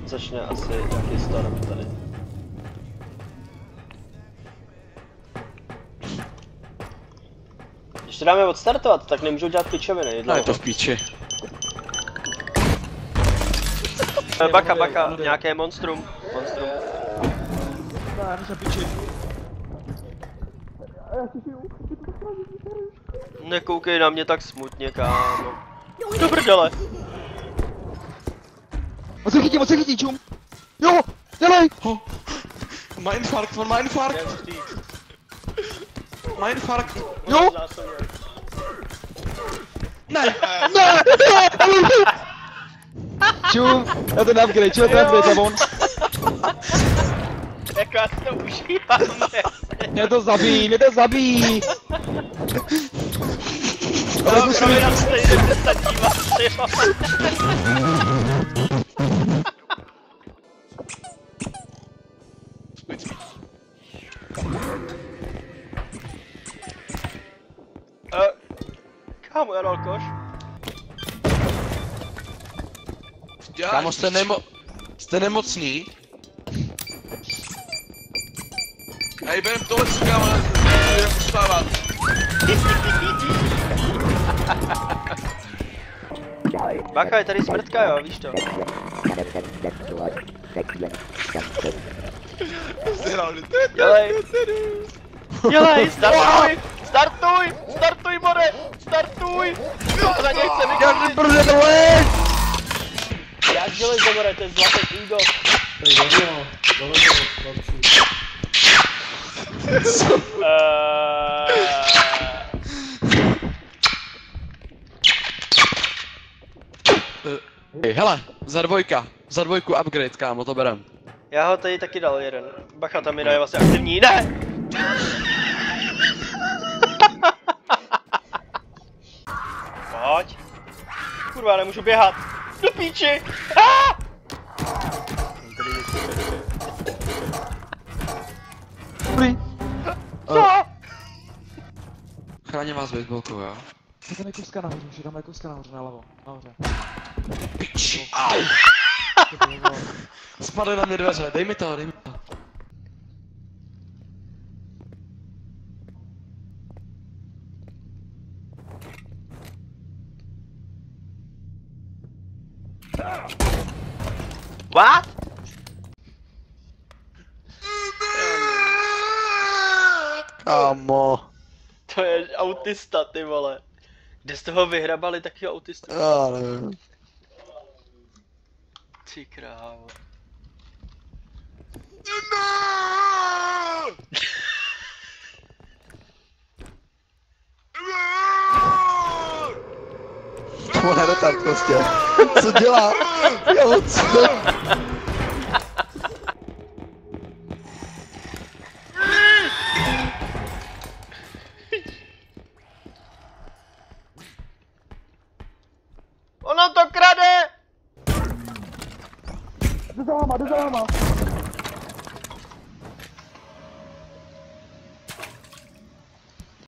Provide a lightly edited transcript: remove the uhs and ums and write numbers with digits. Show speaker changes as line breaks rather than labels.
Začne asi nějaký storm tady. Když to dáme odstartovat, tak nemůžu dělat pičoviny.
No je to v píči.
Baka, baka, nějaké monstrum. Nekoukej na mě tak smutně, kámo. Do prdele.
On se chytí, čum! Jo, dělej!
Má infarkt, on má infarkt! Má infarkt!
Jo!
Ne!
Ne! Čum, já ten upgrade, a on.
Jak já to užívám,
Mě to zabíjí!
Ale musím jít stejně, kde se dívat, jo. Kámo, já dal koš.
Kámo, jste nemocný? Hej, berem tohle si, kámo, nebudem ustávat.
Baka, je tady smrtka, jo, víš to. Dělej, startuj, more, startuj! Za něj chce vykonit. Jak železo, more, to je zlatý ego.
Hele, za dvojku upgrade, kámo, to berem.
Já ho tady taky dal jeden. Bacha, tam je vlastně aktivní, ne! Pojď. Kurva, nemůžu běhat. Do píči! Co?
Chráním vás baseballkou, jo?
Tam je kuska nahoře, už tam je kuska nahoře, nalevo, nahoře.
Piči, au! Spadly na mě dveře, dej mi to.
What?
Kámo.
To je autista, ty vole. Kde z toho vyhrabali takového autistu?
Já nevím.
Ty krávo.
To je tak prostě. Co dělá? Jo, co?
Ono to krade!
Jde za váma!